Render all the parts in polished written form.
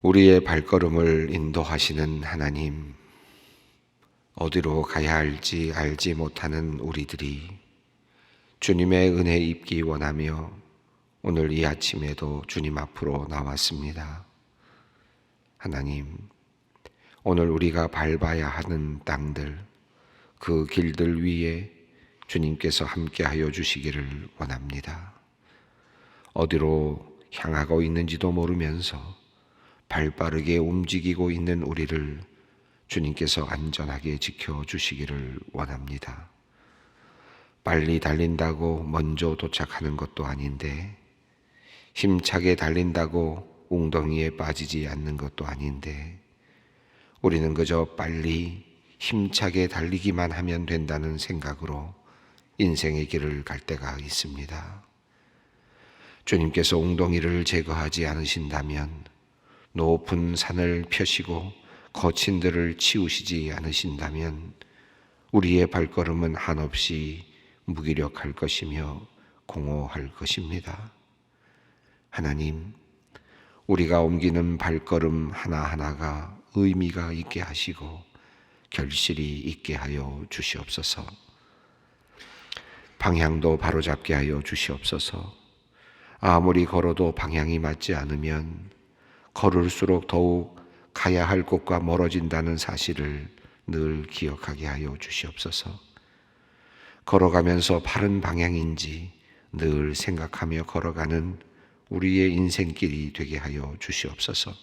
우리의 발걸음을 인도하시는 하나님, 어디로 가야 할지 알지 못하는 우리들이 주님의 은혜 입기 원하며 오늘 이 아침에도 주님 앞으로 나왔습니다. 하나님, 오늘 우리가 밟아야 하는 땅들, 그 길들 위에 주님께서 함께하여 주시기를 원합니다. 어디로 향하고 있는지도 모르면서 발빠르게 움직이고 있는 우리를 주님께서 안전하게 지켜주시기를 원합니다. 빨리 달린다고 먼저 도착하는 것도 아닌데, 힘차게 달린다고 웅덩이에 빠지지 않는 것도 아닌데, 우리는 그저 빨리 힘차게 달리기만 하면 된다는 생각으로 인생의 길을 갈 때가 있습니다. 주님께서 웅덩이를 제거하지 않으신다면, 높은 산을 펴시고 거친 들을 치우시지 않으신다면 우리의 발걸음은 한없이 무기력할 것이며 공허할 것입니다. 하나님, 우리가 옮기는 발걸음 하나하나가 의미가 있게 하시고 결실이 있게 하여 주시옵소서. 방향도 바로잡게 하여 주시옵소서. 아무리 걸어도 방향이 맞지 않으면 걸을수록 더욱 가야 할 곳과 멀어진다는 사실을 늘 기억하게 하여 주시옵소서. 걸어가면서 바른 방향인지 늘 생각하며 걸어가는 우리의 인생길이 되게 하여 주시옵소서.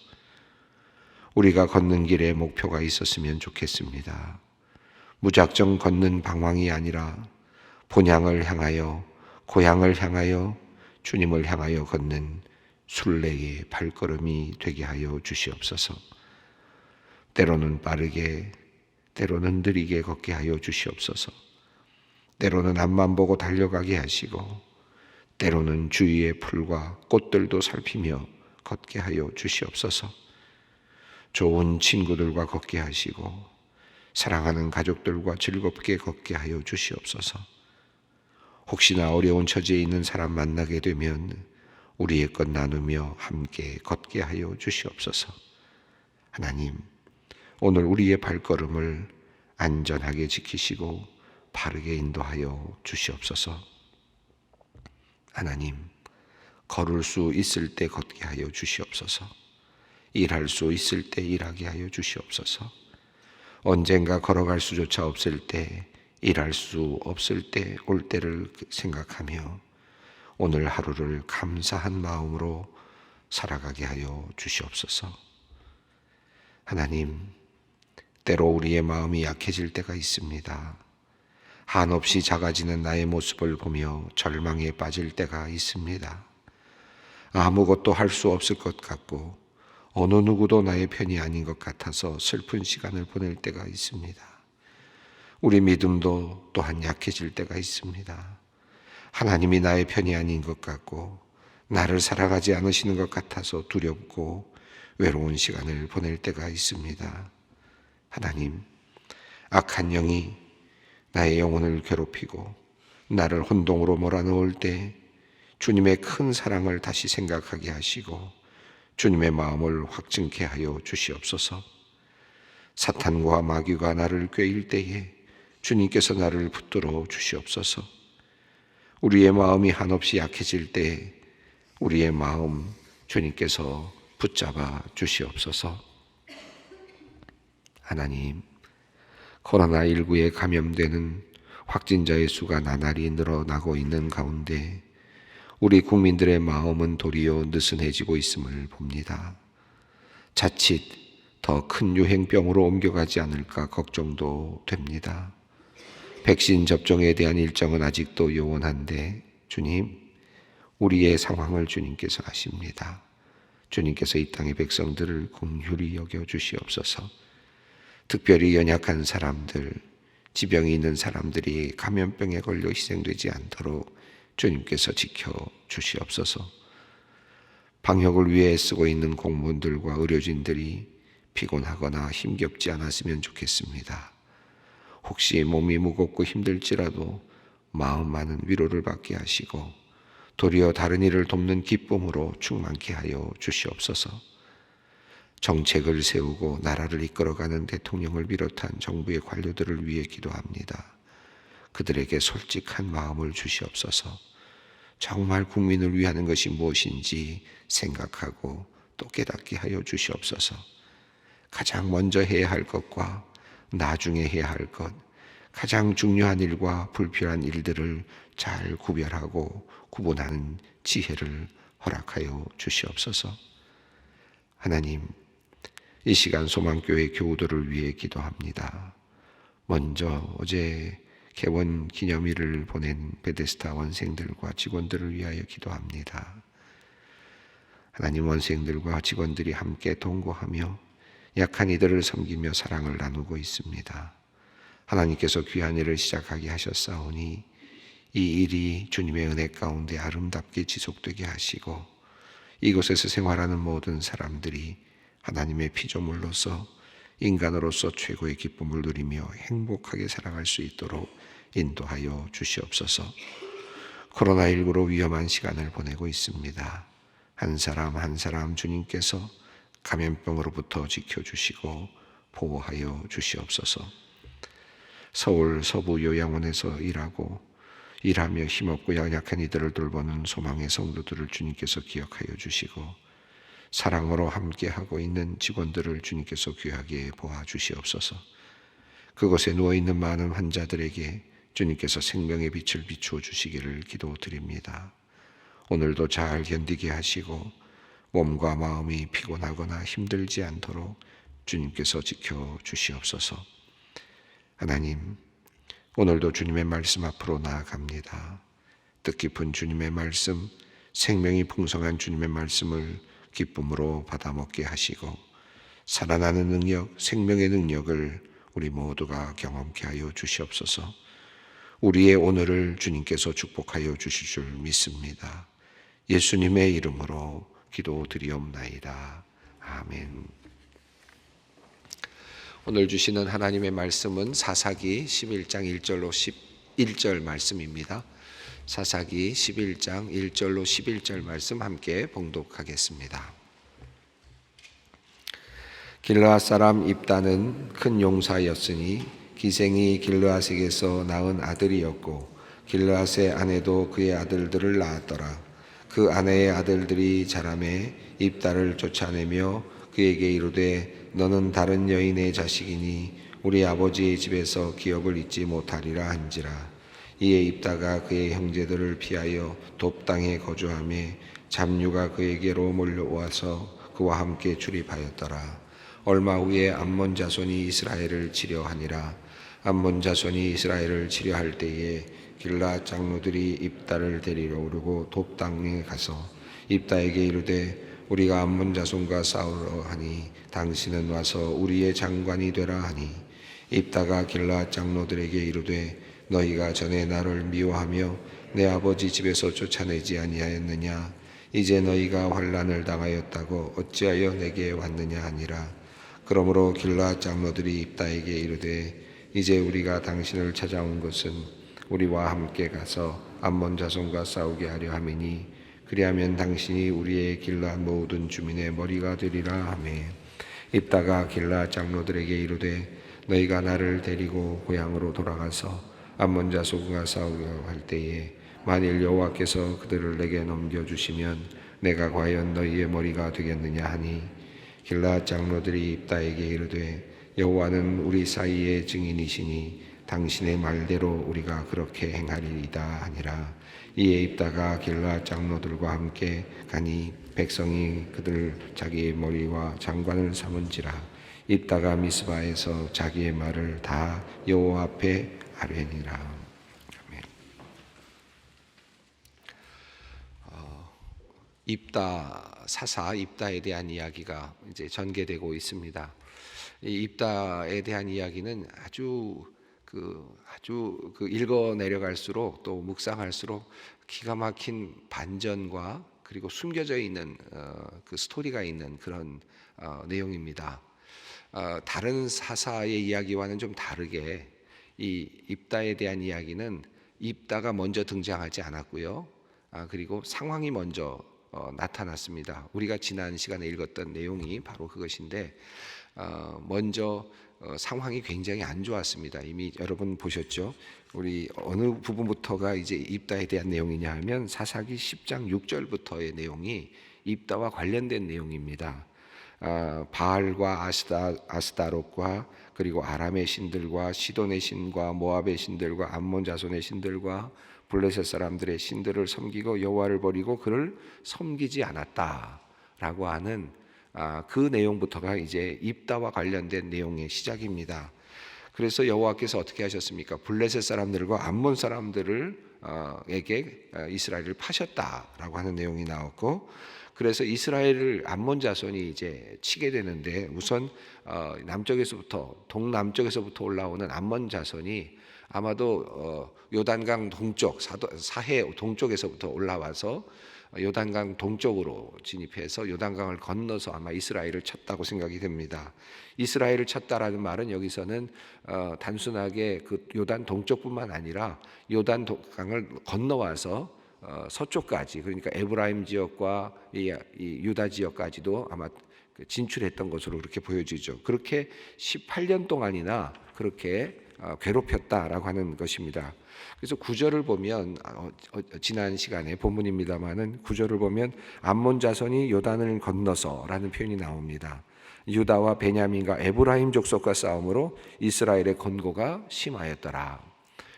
우리가 걷는 길에 목표가 있었으면 좋겠습니다. 무작정 걷는 방황이 아니라 본향을 향하여, 고향을 향하여, 주님을 향하여 걷는 순례의 발걸음이 되게 하여 주시옵소서. 때로는 빠르게, 때로는 느리게 걷게 하여 주시옵소서. 때로는 앞만 보고 달려가게 하시고, 때로는 주위의 풀과 꽃들도 살피며 걷게 하여 주시옵소서. 좋은 친구들과 걷게 하시고, 사랑하는 가족들과 즐겁게 걷게 하여 주시옵소서. 혹시나 어려운 처지에 있는 사람 만나게 되면 우리의 것 나누며 함께 걷게 하여 주시옵소서. 하나님, 오늘 우리의 발걸음을 안전하게 지키시고 바르게 인도하여 주시옵소서. 하나님, 걸을 수 있을 때 걷게 하여 주시옵소서. 일할 수 있을 때 일하게 하여 주시옵소서. 언젠가 걸어갈 수조차 없을 때, 일할 수 없을 때 올 때를 생각하며 오늘 하루를 감사한 마음으로 살아가게 하여 주시옵소서. 하나님, 때로 우리의 마음이 약해질 때가 있습니다. 한없이 작아지는 나의 모습을 보며 절망에 빠질 때가 있습니다. 아무것도 할 수 없을 것 같고 어느 누구도 나의 편이 아닌 것 같아서 슬픈 시간을 보낼 때가 있습니다. 우리 믿음도 또한 약해질 때가 있습니다. 하나님이 나의 편이 아닌 것 같고 나를 사랑하지 않으시는 것 같아서 두렵고 외로운 시간을 보낼 때가 있습니다. 하나님, 악한 영이 나의 영혼을 괴롭히고 나를 혼동으로 몰아넣을 때 주님의 큰 사랑을 다시 생각하게 하시고 주님의 마음을 확증케 하여 주시옵소서. 사탄과 마귀가 나를 꾀일 때에 주님께서 나를 붙들어 주시옵소서. 우리의 마음이 한없이 약해질 때 우리의 마음 주님께서 붙잡아 주시옵소서. 하나님, 코로나19에 감염되는 확진자의 수가 나날이 늘어나고 있는 가운데 우리 국민들의 마음은 도리어 느슨해지고 있음을 봅니다. 자칫 더 큰 유행병으로 옮겨가지 않을까 걱정도 됩니다. 백신 접종에 대한 일정은 아직도 요원한데 주님, 우리의 상황을 주님께서 아십니다. 주님께서 이 땅의 백성들을 긍휼히 여겨 주시옵소서. 특별히 연약한 사람들, 지병이 있는 사람들이 감염병에 걸려 희생되지 않도록 주님께서 지켜 주시옵소서. 방역을 위해 쓰고 있는 공무원들과 의료진들이 피곤하거나 힘겹지 않았으면 좋겠습니다. 혹시 몸이 무겁고 힘들지라도 마음만은 위로를 받게 하시고 도리어 다른 일을 돕는 기쁨으로 충만케 하여 주시옵소서. 정책을 세우고 나라를 이끌어가는 대통령을 비롯한 정부의 관료들을 위해 기도합니다. 그들에게 솔직한 마음을 주시옵소서. 정말 국민을 위하는 것이 무엇인지 생각하고 또 깨닫게 하여 주시옵소서. 가장 먼저 해야 할 것과 나중에 해야 할 것, 가장 중요한 일과 불필요한 일들을 잘 구별하고 구분하는 지혜를 허락하여 주시옵소서. 하나님, 이 시간 소망교회 교우들을 위해 기도합니다. 먼저 어제 개원 기념일을 보낸 베데스다 원생들과 직원들을 위하여 기도합니다. 하나님, 원생들과 직원들이 함께 동거하며 약한 이들을 섬기며 사랑을 나누고 있습니다. 하나님께서 귀한 일을 시작하게 하셨사오니 이 일이 주님의 은혜 가운데 아름답게 지속되게 하시고 이곳에서 생활하는 모든 사람들이 하나님의 피조물로서 인간으로서 최고의 기쁨을 누리며 행복하게 살아갈 수 있도록 인도하여 주시옵소서. 코로나19로 위험한 시간을 보내고 있습니다. 한 사람 한 사람 주님께서 감염병으로부터 지켜주시고 보호하여 주시옵소서. 서울 서부 요양원에서 일하며 힘없고 연약한 이들을 돌보는 소망의 성도들을 주님께서 기억하여 주시고 사랑으로 함께하고 있는 직원들을 주님께서 귀하게 보아 주시옵소서. 그곳에 누워있는 많은 환자들에게 주님께서 생명의 빛을 비추어 주시기를 기도드립니다. 오늘도 잘 견디게 하시고 몸과 마음이 피곤하거나 힘들지 않도록 주님께서 지켜주시옵소서. 하나님, 오늘도 주님의 말씀 앞으로 나아갑니다. 뜻깊은 주님의 말씀, 생명이 풍성한 주님의 말씀을 기쁨으로 받아먹게 하시고 살아나는 능력, 생명의 능력을 우리 모두가 경험케 하여 주시옵소서. 우리의 오늘을 주님께서 축복하여 주실 줄 믿습니다. 예수님의 이름으로 기도드리옵나이다. 아멘. 오늘 주시는 하나님의 말씀은 사사기 11장 1절로 11절 말씀입니다. 사사기 11장 1절로 11절 말씀 함께 봉독하겠습니다. 길르앗 사람 입다는 큰 용사였으니 기생이 길르앗에게서 낳은 아들이었고 길르앗의 아내도 그의 아들들을 낳았더라. 그 아내의 아들들이 자라매 입다를 쫓아내며 그에게 이르되 너는 다른 여인의 자식이니 우리 아버지의 집에서 기업을 잊지 못하리라 한지라. 이에 입다가 그의 형제들을 피하여 돕당에 거주하며 잡류가 그에게로 몰려와서 그와 함께 출입하였더라. 얼마 후에 암몬 자손이 이스라엘을 치려하니라. 암몬 자손이 이스라엘을 치려할 때에 길르앗 장로들이 입다를 데리러 오르고 돕당에 가서 입다에게 이르되 우리가 암몬 자손과 싸우러 하니 당신은 와서 우리의 장관이 되라 하니 입다가 길르앗 장로들에게 이르되 너희가 전에 나를 미워하며 내 아버지 집에서 쫓아내지 아니하였느냐. 이제 너희가 환난을 당하였다고 어찌하여 내게 왔느냐 하니라. 그러므로 길르앗 장로들이 입다에게 이르되 이제 우리가 당신을 찾아온 것은 우리와 함께 가서 암몬 자손과 싸우게 하려 함이니 그리하면 당신이 우리의 길르앗 모든 주민의 머리가 되리라 하매 입다가 길르앗 장로들에게 이르되 너희가 나를 데리고 고향으로 돌아가서 암몬 자손과 싸우려 할 때에 만일 여호와께서 그들을 내게 넘겨주시면 내가 과연 너희의 머리가 되겠느냐 하니 길르앗 장로들이 입다에게 이르되 여호와는 우리 사이의 증인이시니 당신의 말대로 우리가 그렇게 행하리이다 하니라. 이에 입다가 길르앗 장로들과 함께 가니 백성이 그들 자기의 머리와 장관을 삼은지라. 입다가 미스바에서 자기의 말을 다 여호와 앞에 아뢰니라. 아멘. 입다 사사 입다에 대한 이야기가 이제 전개되고 있습니다. 이 입다에 대한 이야기는 아주 읽어 내려갈수록 또 묵상할수록 기가 막힌 반전과 그리고 숨겨져 있는 그 스토리가 있는 그런 내용입니다. 다른 사사의 이야기와는 좀 다르게 이 입다에 대한 이야기는 입다가 먼저 등장하지 않았고요. 그리고 상황이 먼저 나타났습니다. 우리가 지난 시간에 읽었던 내용이 바로 그것인데 먼저 상황이 굉장히 안 좋았습니다. 이미 여러분 보셨죠? 우리 어느 부분부터가 이제 입다에 대한 내용이냐 하면 사사기 10장 6절부터의 내용이 입다와 관련된 내용입니다. 바알과 아스다롯과 그리고 아람의 신들과 시돈의 신과 모압의 신들과 암몬 자손의 신들과 블레셋 사람들의 신들을 섬기고 여호와를 버리고 그를 섬기지 않았다라고 하는 그 내용부터가 이제 입다와 관련된 내용의 시작입니다. 그래서 여호와께서 어떻게 하셨습니까? 블레셋 사람들과 암몬 사람들에게 이스라엘을 파셨다라고 하는 내용이 나왔고, 그래서 이스라엘을 암몬 자손이 이제 치게 되는데 우선 동남쪽에서부터 올라오는 암몬 자손이 아마도 요단강 동쪽 사해 동쪽에서부터 올라와서 요단강 동쪽으로 진입해서 요단강을 건너서 아마 이스라엘을 쳤다고 생각이 됩니다. 이스라엘을 쳤다라는 말은 여기서는 단순하게 그 요단 동쪽뿐만 아니라 요단강을 건너와서 서쪽까지, 그러니까 에브라임 지역과 이 유다 지역까지도 아마 진출했던 것으로 그렇게 보여지죠. 그렇게 18년 동안이나 그렇게 괴롭혔다라고 하는 것입니다. 그래서 구절을 보면 지난 시간에 본문입니다마는 구절을 보면 암몬 자손이 요단을 건너서라는 표현이 나옵니다. 유다와 베냐민과 에브라임 족속과 싸움으로 이스라엘의 권고가 심하였더라.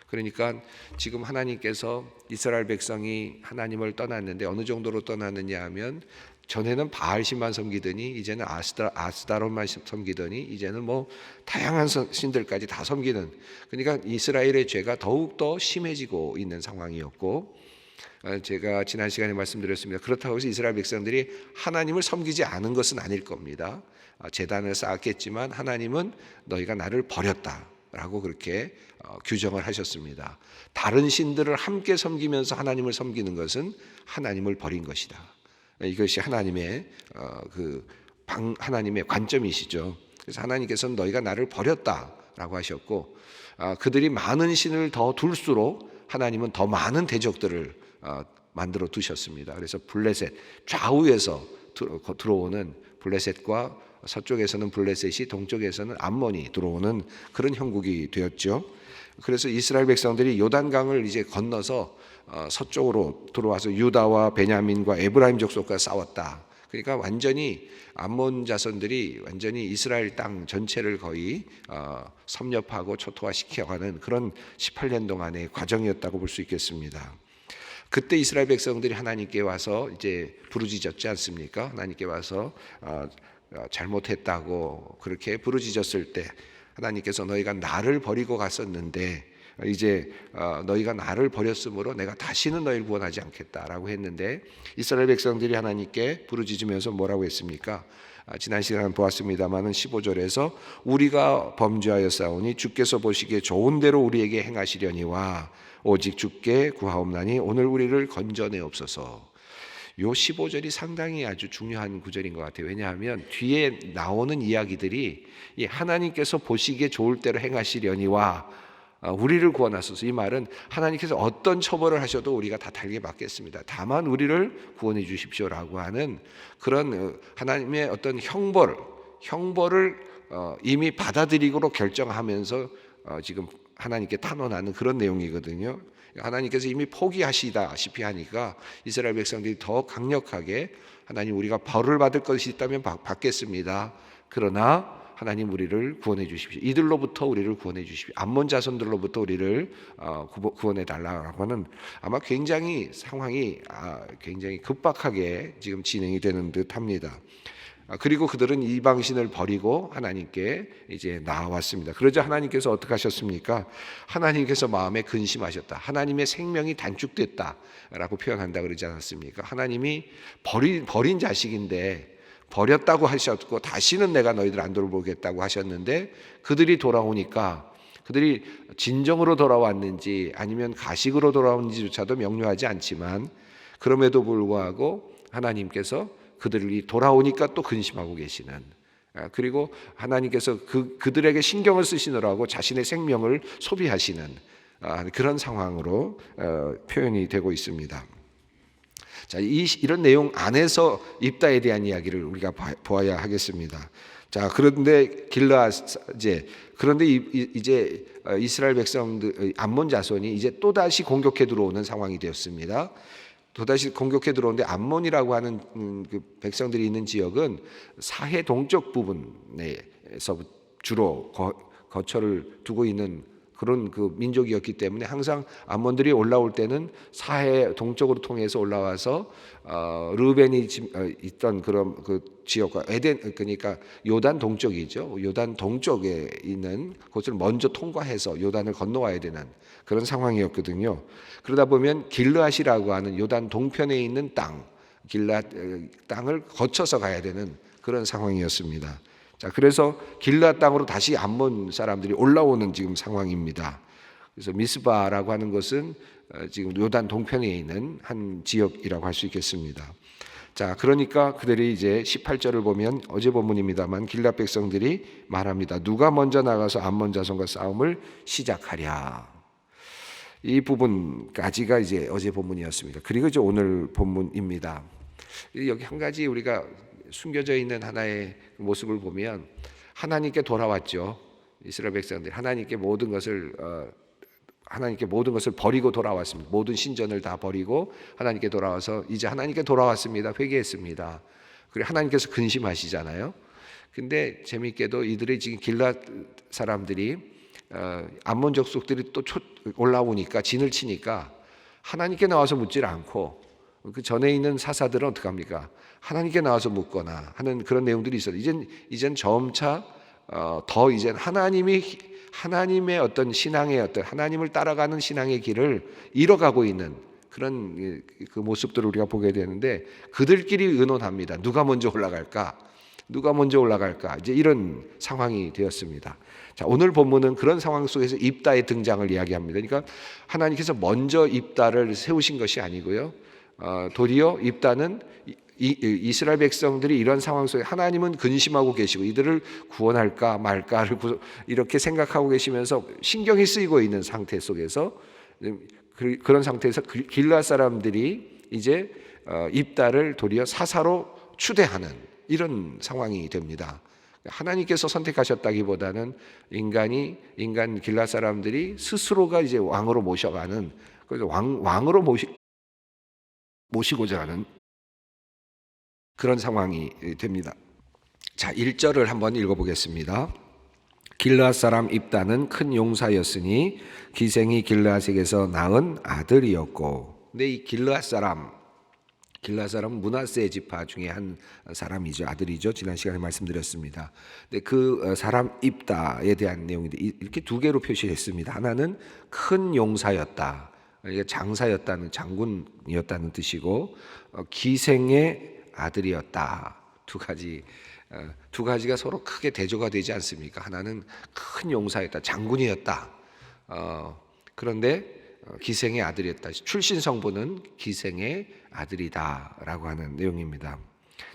그러니까 지금 하나님께서 이스라엘 백성이 하나님을 떠났는데 어느 정도로 떠났느냐 하면 전에는 바알신만 섬기더니 이제는 아스다롯만 섬기더니 이제는 뭐 다양한 신들까지 다 섬기는, 그러니까 이스라엘의 죄가 더욱더 심해지고 있는 상황이었고, 제가 지난 시간에 말씀드렸습니다. 그렇다고 해서 이스라엘 백성들이 하나님을 섬기지 않은 것은 아닐 겁니다. 제단을 쌓았겠지만 하나님은 너희가 나를 버렸다라고 그렇게 규정을 하셨습니다. 다른 신들을 함께 섬기면서 하나님을 섬기는 것은 하나님을 버린 것이다. 이것이 하나님의 하나님의 관점이시죠. 그래서 하나님께서는 너희가 나를 버렸다라고 하셨고, 그들이 많은 신을 더 둘수록 하나님은 더 많은 대적들을 만들어 두셨습니다. 그래서 블레셋 좌우에서 들어오는 블레셋과 서쪽에서는 블레셋이, 동쪽에서는 암몬이 들어오는 그런 형국이 되었죠. 그래서 이스라엘 백성들이 요단강을 이제 건너서 서쪽으로 들어와서 유다와 베냐민과 에브라임 족속과 싸웠다. 그러니까 완전히 암몬 자손들이 완전히 이스라엘 땅 전체를 거의 섭렵하고 초토화시켜가는 그런 18년 동안의 과정이었다고 볼 수 있겠습니다. 그때 이스라엘 백성들이 하나님께 와서 이제 부르짖었지 않습니까? 하나님께 와서 잘못했다고 그렇게 부르짖었을 때 하나님께서 너희가 나를 버리고 갔었는데 이제 너희가 나를 버렸으므로 내가 다시는 너희를 구원하지 않겠다라고 했는데, 이스라엘 백성들이 하나님께 부르짖으면서 뭐라고 했습니까? 지난 시간에 보았습니다마는 15절에서 우리가 범죄하였사오니 주께서 보시기에 좋은 대로 우리에게 행하시려니와 오직 주께 구하옵나니 오늘 우리를 건져내옵소서. 요 15절이 상당히 아주 중요한 구절인 것 같아요. 왜냐하면 뒤에 나오는 이야기들이 이 하나님께서 보시기에 좋을 대로 행하시려니와 우리를 구원하소서, 이 말은 하나님께서 어떤 처벌을 하셔도 우리가 다 달게 받겠습니다. 다만 우리를 구원해 주십시오라고 하는 그런 하나님의 어떤 형벌을 이미 받아들이고 결정하면서 지금 하나님께 탄원하는 그런 내용이거든요. 하나님께서 이미 포기하시다시피 하니까 이스라엘 백성들이 더 강력하게 하나님 우리가 벌을 받을 것이 있다면 받겠습니다. 그러나 하나님 우리를 구원해 주십시오. 이들로부터 우리를 구원해 주십시오. 암몬 자손들로부터 우리를 구원해 달라고 하는, 아마 굉장히 상황이 굉장히 급박하게 지금 진행이 되는 듯합니다. 그리고 그들은 이방신을 버리고 하나님께 이제 나왔습니다. 그러자 하나님께서 어떻게 하셨습니까? 하나님께서 마음에 근심하셨다. 하나님의 생명이 단축됐다라고 표현한다 그러지 않았습니까? 하나님이 버린 자식인데 버렸다고 하셨고 다시는 내가 너희들 안 돌보겠다고 하셨는데, 그들이 돌아오니까 그들이 진정으로 돌아왔는지 아니면 가식으로 돌아왔는지조차도 명료하지 않지만, 그럼에도 불구하고 하나님께서 그들이 돌아오니까 또 근심하고 계시는, 그리고 하나님께서 그들에게 신경을 쓰시느라고 자신의 생명을 소비하시는 그런 상황으로 표현이 되고 있습니다. 자, 이런 내용 안에서 입다에 대한 이야기를 우리가 보아야 하겠습니다. 자, 그런데 그런데 이제 이스라엘 백성들 암몬 자손이 이제 또 다시 공격해 들어오는 상황이 되었습니다. 또다시 공격해 들어오는데 암몬이라고 하는 그 백성들이 있는 지역은 사해 동쪽 부분에서 주로 거처를 두고 있는 그런 그 민족이었기 때문에 항상 암몬들이 올라올 때는 사해 동쪽으로 통해서 올라와서 르벤이 있던 그런 그 지역과 에덴, 그러니까 요단 동쪽이죠. 요단 동쪽에 있는 곳을 먼저 통과해서 요단을 건너와야 되는 그런 상황이었거든요. 그러다 보면 길르앗이라고 하는 요단 동편에 있는 길르앗 땅을 거쳐서 가야 되는 그런 상황이었습니다. 자, 그래서 길르앗 땅으로 다시 암몬 사람들이 올라오는 지금 상황입니다. 그래서 미스바라고 하는 것은 지금 요단 동편에 있는 한 지역이라고 할 수 있겠습니다. 자, 그러니까 그들이 이제 18절을 보면 어제 본문입니다만 길르앗 백성들이 말합니다. 누가 먼저 나가서 암몬 자손과 싸움을 시작하랴. 이 부분까지가 이제 어제 본문이었습니다. 그리고 이제 오늘 본문입니다. 여기 한 가지 우리가 숨겨져 있는 하나의 모습을 보면 하나님께 돌아왔죠. 이스라엘 백성들이 하나님께 모든 것을 버리고 돌아왔습니다. 모든 신전을 다 버리고 하나님께 돌아와서 이제 하나님께 돌아왔습니다. 회개했습니다. 그리고 하나님께서 근심하시잖아요. 근데 재미있게도 이들이 지금 길르앗 사람들이 암몬 족속들이 또 올라오니까 진을 치니까 하나님께 나와서 묻질 않고 그 전에 있는 사사들은 어떻게 합니까? 하나님께 나와서 묻거나 하는 그런 내용들이 있어요. 이젠 점차 더 이젠 하나님의 어떤 신앙의 어떤 하나님을 따라가는 신앙의 길을 잃어가고 있는 그런 그 모습들을 우리가 보게 되는데 그들끼리 의논합니다. 누가 먼저 올라갈까? 누가 먼저 올라갈까? 이제 이런 상황이 되었습니다. 자, 오늘 본문은 그런 상황 속에서 입다의 등장을 이야기합니다. 그러니까 하나님께서 먼저 입다를 세우신 것이 아니고요. 도리어 입다는 이스라엘 백성들이 이런 상황 속에 하나님은 근심하고 계시고 이들을 구원할까 말까를 이렇게 생각하고 계시면서 신경이 쓰이고 있는 상태 속에서 그런 상태에서 길르앗 사람들이 이제 입다를 도리어 사사로 추대하는 이런 상황이 됩니다. 하나님께서 선택하셨다기보다는 인간 길르앗 사람들이 스스로가 이제 왕으로 모셔가는 그래서 왕으로 모시고자 하는 그런 상황이 됩니다. 자, 1절을 한번 읽어보겠습니다. 길르앗 사람 입다는 큰 용사였으니 기생이 길르앗에게서 낳은 아들이었고. 근데 이 길르앗 사람은 므낫세 지파 중에 한 사람이죠. 아들이죠. 지난 시간에 말씀드렸습니다. 근데 그 사람 입다에 대한 내용인데 이렇게 두 개로 표시했습니다. 하나는 큰 용사였다. 장사였다는 장군이었다는 뜻이고 기생의 아들이었다. 두 가지가 서로 크게 대조가 되지 않습니까? 하나는 큰 용사였다, 장군이었다. 그런데 기생의 아들이었다. 출신 성분은 기생의 아들이다라고 하는 내용입니다.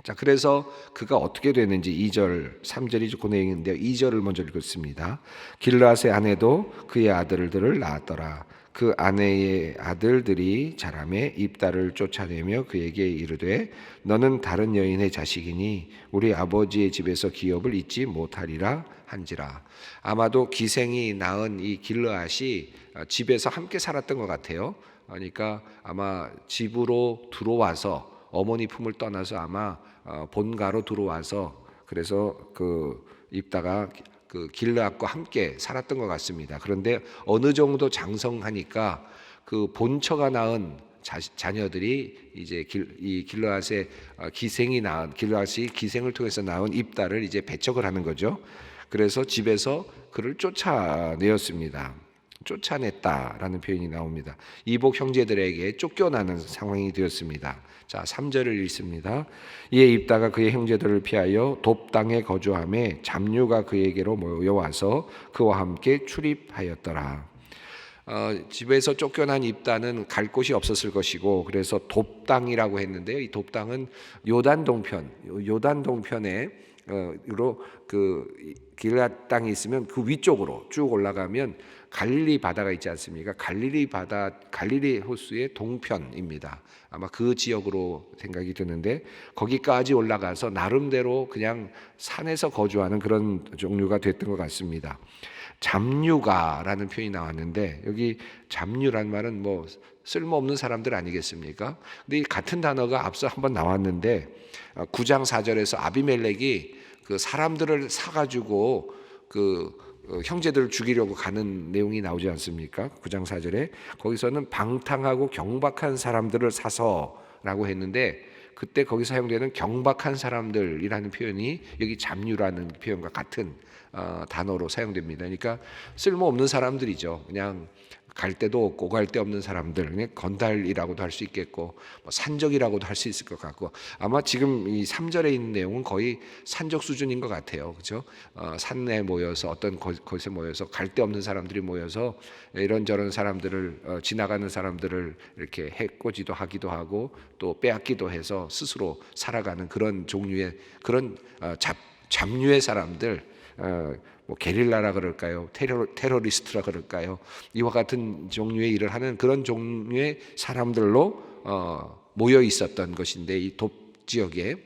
자, 그래서 그가 어떻게 되는지 2절, 3절이 그 내용인데요. 2절을 먼저 읽겠습니다. 길르앗의 아내도 그의 아들들을 낳았더라. 그 아내의 아들들이 자라매 입다를 쫓아내며 그에게 이르되 너는 다른 여인의 자식이니 우리 아버지의 집에서 기업을 잊지 못하리라 한지라. 아마도 기생이 낳은 이 길르앗이 집에서 함께 살았던 것 같아요. 그러니까 아마 집으로 들어와서 어머니 품을 떠나서 아마 본가로 들어와서 그래서 그 입다가 그 길르앗과 함께 살았던 것 같습니다. 그런데 어느 정도 장성하니까 그 본처가 낳은 자녀들이 이제 이 길르앗의 길르앗이 기생을 통해서 낳은 입다를 이제 배척을 하는 거죠. 그래서 집에서 그를 쫓아냈다라는 표현이 나옵니다. 이복 형제들에게 쫓겨나는 상황이 되었습니다. 자, 3절을 읽습니다. 이에 입다가 그의 형제들을 피하여 돕당에 거주하며 잡류가 그에게로 모여와서 그와 함께 출입하였더라. 집에서 쫓겨난 입다는 갈 곳이 없었을 것이고 그래서 돕당이라고 했는데요. 이 돕당은 요단 동편에 으로 그 길앗 땅이 있으면 그 위쪽으로 쭉 올라가면 갈릴리 바다가 있지 않습니까? 갈릴리 바다, 갈릴리 호수의 동편입니다. 아마 그 지역으로 생각이 드는데 거기까지 올라가서 나름대로 그냥 산에서 거주하는 그런 종류가 됐던 것 같습니다. 잡류가라는 표현이 나왔는데 여기 잡류란 말은 뭐 쓸모없는 사람들 아니겠습니까? 근데 이 같은 단어가 앞서 한번 나왔는데 9장 4절에서 아비멜렉이 그 사람들을 사가지고 그 형제들을 죽이려고 가는 내용이 나오지 않습니까? 9장 4절에 거기서는 방탕하고 경박한 사람들을 사서라고 했는데 그때 거기서 사용되는 경박한 사람들이라는 표현이 여기 잡류라는 표현과 같은 단어로 사용됩니다. 그러니까 쓸모없는 사람들이죠. 그냥 갈 데도 없고 갈 데 없는 사람들, 그냥 건달이라고도 할 수 있겠고 뭐 산적이라고도 할 수 있을 것 같고 아마 지금 이 3절에 있는 내용은 거의 산적 수준인 것 같아요. 그렇죠? 산에 모여서 어떤 곳에 모여서 갈 데 없는 사람들이 모여서 이런저런 사람들을 지나가는 사람들을 이렇게 해코지도 하기도 하고 또 빼앗기도 해서 스스로 살아가는 그런 종류의 그런 잡류의 사람들, 뭐 게릴라라 그럴까요? 테러리스트라 그럴까요? 이와 같은 종류의 일을 하는 그런 종류의 사람들로 모여 있었던 것인데 이 돕 지역에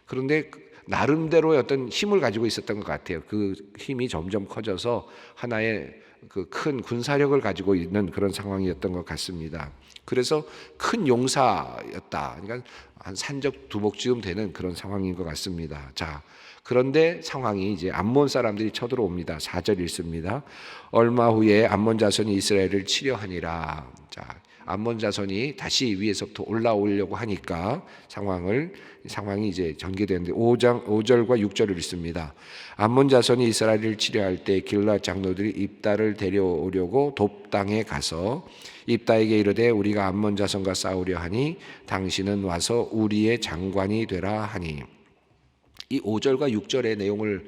그런데 나름대로의 어떤 힘을 가지고 있었던 것 같아요. 그 힘이 점점 커져서 하나의 그 큰 군사력을 가지고 있는 그런 상황이었던 것 같습니다. 그래서 큰 용사였다. 그러니까 한 산적 두목쯤 되는 그런 상황인 것 같습니다. 자, 그런데 상황이 이제 암몬 사람들이 쳐들어옵니다. 4절 읽습니다. 얼마 후에 암몬 자손이 이스라엘을 치려 하니라. 자, 암몬 자손이 다시 위에서부터 올라오려고 하니까 상황이 이제 전개되는데 5절과 6절을 읽습니다. 암몬 자손이 이스라엘을 치려 할 때 길앗 장로들이 입다를 데려오려고 돕 땅에 가서 입다에게 이르되 우리가 암몬 자손과 싸우려 하니 당신은 와서 우리의 장관이 되라 하니. 이 5절과 6절의 내용을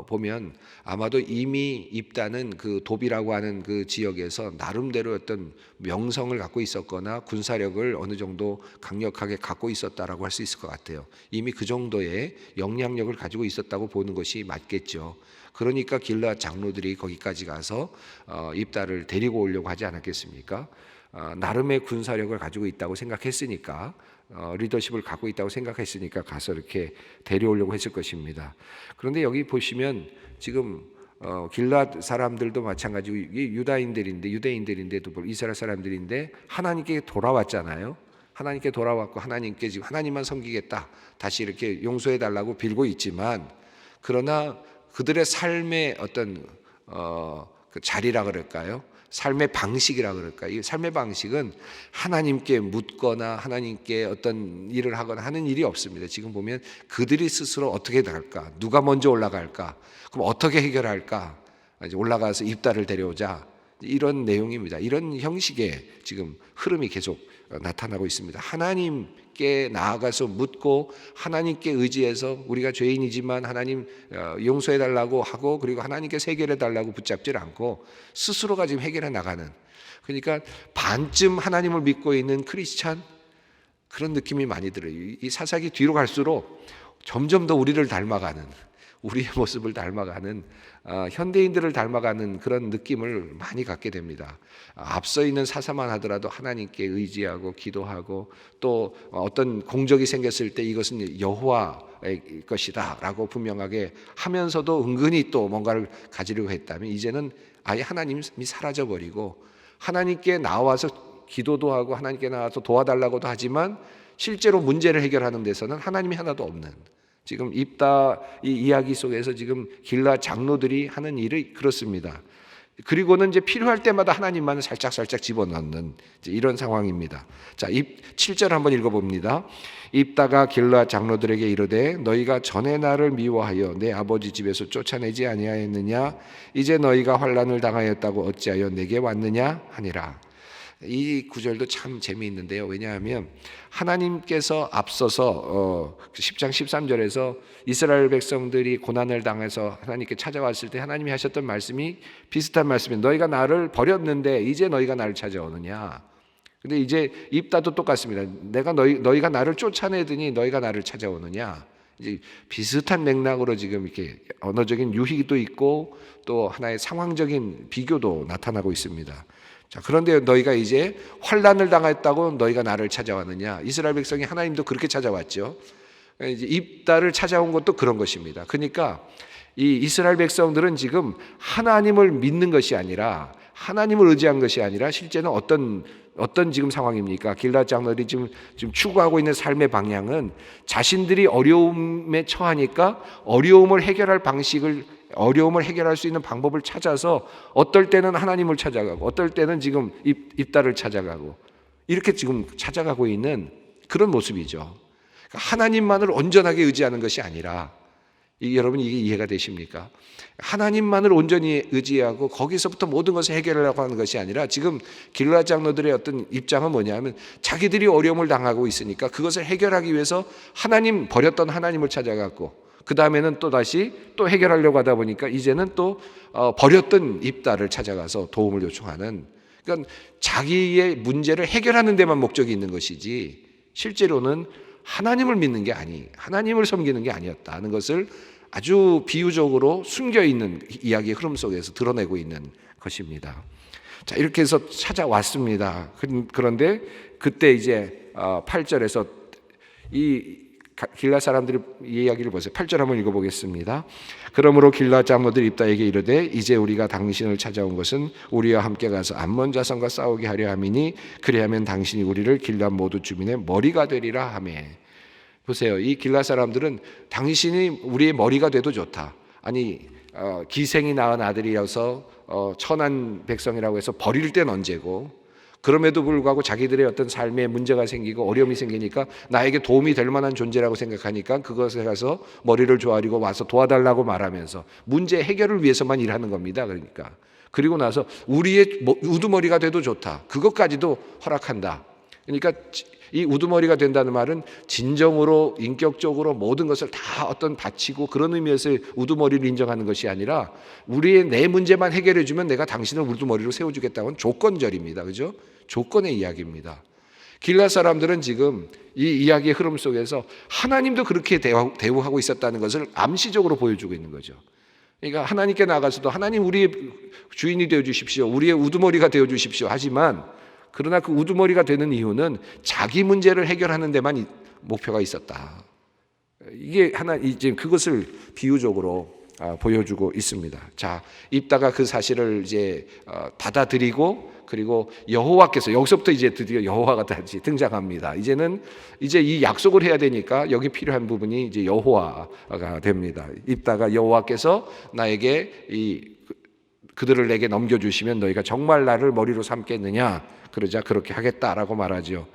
보면 아마도 이미 입다는 그 돕이라고 하는 그 지역에서 나름대로 어떤 명성을 갖고 있었거나 군사력을 어느 정도 강력하게 갖고 있었다라고 할 수 있을 것 같아요. 이미 그 정도의 영향력을 가지고 있었다고 보는 것이 맞겠죠. 그러니까 길앗 장로들이 거기까지 가서 입다를 데리고 오려고 하지 않았겠습니까? 나름의 군사력을 가지고 있다고 생각했으니까 리더십을 갖고 있다고 생각했으니까 가서 이렇게 데려오려고 했을 것입니다. 그런데 여기 보시면 지금 길앗 사람들도 마찬가지고 유대인들인데도 이스라엘 사람들인데 하나님께 돌아왔잖아요. 하나님께 돌아왔고 하나님께 지금 하나님만 섬기겠다 다시 이렇게 용서해 달라고 빌고 있지만 그러나 그들의 삶의 어떤 그 자리라 그럴까요? 삶의 방식이라 그럴까? 이 삶의 방식은 하나님께 묻거나 하나님께 어떤 일을 하거나 하는 일이 없습니다. 지금 보면 그들이 스스로 어떻게 할까? 누가 먼저 올라갈까? 그럼 어떻게 해결할까? 이제 올라가서 입다를 데려오자. 이런 내용입니다. 이런 형식의 지금 흐름이 계속 나타나고 있습니다. 하나님께 나아가서 묻고 하나님께 의지해서 우리가 죄인이지만 하나님 용서해 달라고 하고 그리고 하나님께서 해결해 달라고 붙잡질 않고 스스로가 지금 해결해 나가는, 그러니까 반쯤 하나님을 믿고 있는 크리스찬 그런 느낌이 많이 들어요. 이 사사기 뒤로 갈수록 점점 더 우리를 닮아가는, 우리의 모습을 닮아가는 현대인들을 닮아가는 그런 느낌을 많이 갖게 됩니다. 앞서 있는 사사만 하더라도 하나님께 의지하고 기도하고 또 어떤 공적이 생겼을 때 이것은 여호와의 것이다 라고 분명하게 하면서도 은근히 또 뭔가를 가지려고 했다면 이제는 아예 하나님이 사라져버리고 하나님께 나와서 기도도 하고 하나님께 나와서 도와달라고도 하지만 실제로 문제를 해결하는 데서는 하나님이 하나도 없는, 지금 입다 이 이야기 속에서 지금 길앗 장로들이 하는 일이 그렇습니다. 그리고는 이제 필요할 때마다 하나님만 살짝 집어넣는 이런 상황입니다. 자, 7절 한번 읽어봅니다. 입다가 길앗 장로들에게 이르되 너희가 전에 나를 미워하여 내 아버지 집에서 쫓아내지 아니하였느냐? 이제 너희가 환난을 당하였다고 어찌하여 내게 왔느냐 하니라. 이 구절도 참 재미있는데요. 왜냐하면 하나님께서 앞서서 10장 13절에서 이스라엘 백성들이 고난을 당해서 하나님께 찾아왔을 때 하나님이 하셨던 말씀이 비슷한 말씀이에요. 너희가 나를 버렸는데 이제 너희가 나를 찾아오느냐. 근데 이제 입다도 똑같습니다. 내가 너희가 나를 쫓아내더니 너희가 나를 찾아오느냐. 이제 비슷한 맥락으로 지금 이렇게 언어적인 유희도 있고 또 하나의 상황적인 비교도 나타나고 있습니다. 자, 그런데 너희가 이제 환난을 당했다고 너희가 나를 찾아왔느냐? 이스라엘 백성이 하나님도 그렇게 찾아왔죠. 이제 입다를 찾아온 것도 그런 것입니다. 그러니까 이 이스라엘 백성들은 지금 하나님을 믿는 것이 아니라 하나님을 의지한 것이 아니라 실제는 어떤 지금 상황입니까? 길앗 장로들이 지금 추구하고 있는 삶의 방향은 자신들이 어려움에 처하니까 어려움을 해결할 방식을 어려움을 해결할 수 있는 방법을 찾아서 어떨 때는 하나님을 찾아가고 어떨 때는 지금 입다를 찾아가고 이렇게 지금 찾아가고 있는 그런 모습이죠. 그러니까 하나님만을 온전하게 의지하는 것이 아니라 여러분 이게 이해가 되십니까? 하나님만을 온전히 의지하고 거기서부터 모든 것을 해결하려고 하는 것이 아니라 지금 길앗 장로들의 어떤 입장은 뭐냐면 자기들이 어려움을 당하고 있으니까 그것을 해결하기 위해서 하나님 버렸던 하나님을 찾아갔고 그 다음에는 또 다시 또 해결하려고 하다 보니까 이제는 또 버렸던 입다를 찾아가서 도움을 요청하는, 그러니까 자기의 문제를 해결하는 데만 목적이 있는 것이지 실제로는 하나님을 믿는 게 하나님을 섬기는 게 아니었다는 것을 아주 비유적으로 숨겨있는 이야기의 흐름 속에서 드러내고 있는 것입니다. 자, 이렇게 해서 찾아왔습니다. 그런데 그때 이제 8절에서 이 길앗 사람들이 이 이야기를 보세요. 8절 한번 읽어보겠습니다. 그러므로 길앗 장로들이 입다에게 이르되 이제 우리가 당신을 찾아온 것은 우리와 함께 가서 암몬 자손과 싸우게 하려 함이니 그리하면 당신이 우리를 길앗 모두 주민의 머리가 되리라 하매. 보세요. 이 길앗 사람들은 당신이 우리의 머리가 돼도 좋다. 아니 기생이 낳은 아들이어서 천한 백성이라고 해서 버릴 땐 언제고, 그럼에도 불구하고 자기들의 어떤 삶에 문제가 생기고 어려움이 생기니까 나에게 도움이 될 만한 존재라고 생각하니까 그것에 가서 머리를 조아리고 와서 도와달라고 말하면서 문제 해결을 위해서만 일하는 겁니다. 그러니까 그리고 나서 우리의 우두머리가 돼도 좋다. 그것까지도 허락한다. 그러니까 이 우두머리가 된다는 말은 진정으로 인격적으로 모든 것을 다 어떤 바치고 그런 의미에서 우두머리를 인정하는 것이 아니라 우리의 내 문제만 해결해 주면 내가 당신을 우두머리로 세워주겠다는 조건절입니다. 그죠? 조건의 이야기입니다. 길앗 사람들은 지금 이 이야기의 흐름 속에서 하나님도 그렇게 대우하고 있었다는 것을 암시적으로 보여주고 있는 거죠. 그러니까 하나님께 나가서도 하나님 우리의 주인이 되어 주십시오. 우리의 우두머리가 되어 주십시오. 하지만 그러나 그 우두머리가 되는 이유는 자기 문제를 해결하는 데만 목표가 있었다. 이게 이제 그것을 비유적으로 보여주고 있습니다. 자, 입다가 그 사실을 이제 받아들이고 그리고 여호와께서 여기서부터 이제 드디어 여호와가 다시 등장합니다. 이제 이 약속을 해야 되니까 여기 필요한 부분이 이제 여호와가 됩니다. 입다가 여호와께서 나에게 그들을 내게 넘겨주시면 너희가 정말 나를 머리로 삼겠느냐? 그러자 그렇게 하겠다라고 말하죠.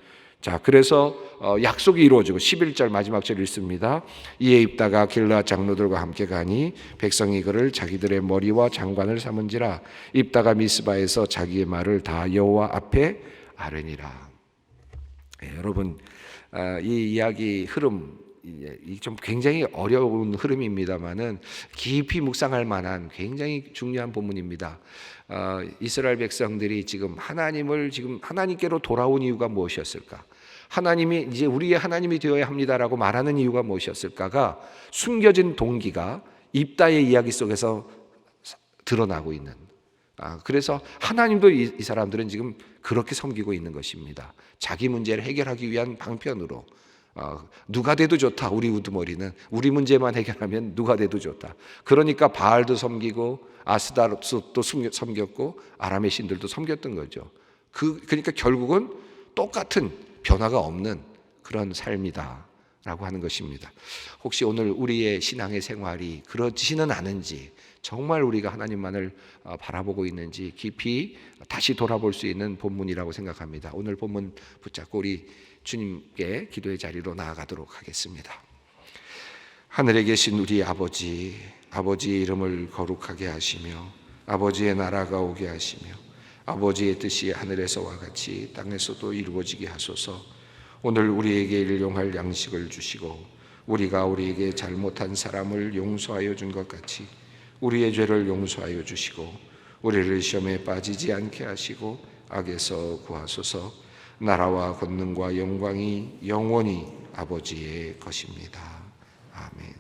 자, 그래서 약속이 이루어지고 11절 마지막 절 읽습니다. 이에 입다가 길앗 장로들과 함께 가니 백성이 그를 자기들의 머리와 장관을 삼은지라 입다가 미스바에서 자기의 말을 다 여호와 앞에 아뢰니라. 여러분 이 이야기 흐름 좀 굉장히 어려운 흐름입니다만은 깊이 묵상할 만한 굉장히 중요한 본문입니다. 이스라엘 백성들이 지금 하나님께로 돌아온 이유가 무엇이었을까? 하나님이 이제 우리의 하나님이 되어야 합니다라고 말하는 이유가 무엇이었을까가 숨겨진 동기가 입다의 이야기 속에서 드러나고 있는. 그래서 하나님도 이 사람들은 지금 그렇게 섬기고 있는 것입니다. 자기 문제를 해결하기 위한 방편으로. 누가 돼도 좋다. 우리 우두머리는 우리 문제만 해결하면 누가 돼도 좋다. 그러니까 바알도 섬기고 아스다롯도 섬겼고 아람의 신들도 섬겼던 거죠. 그러니까 결국은 똑같은 변화가 없는 그런 삶이다라고 하는 것입니다. 혹시 오늘 우리의 신앙의 생활이 그렇지는 않은지, 정말 우리가 하나님만을 바라보고 있는지 깊이 다시 돌아볼 수 있는 본문이라고 생각합니다. 오늘 본문 붙잡고 우리 주님께 기도의 자리로 나아가도록 하겠습니다. 하늘에 계신 우리 아버지, 아버지의 이름을 거룩하게 하시며 아버지의 나라가 오게 하시며 아버지의 뜻이 하늘에서와 같이 땅에서도 이루어지게 하소서. 오늘 우리에게 일용할 양식을 주시고 우리가 우리에게 잘못한 사람을 용서하여 준 것 같이 우리의 죄를 용서하여 주시고 우리를 시험에 빠지지 않게 하시고 악에서 구하소서. 나라와 권능과 영광이 영원히 아버지의 것입니다. 아멘.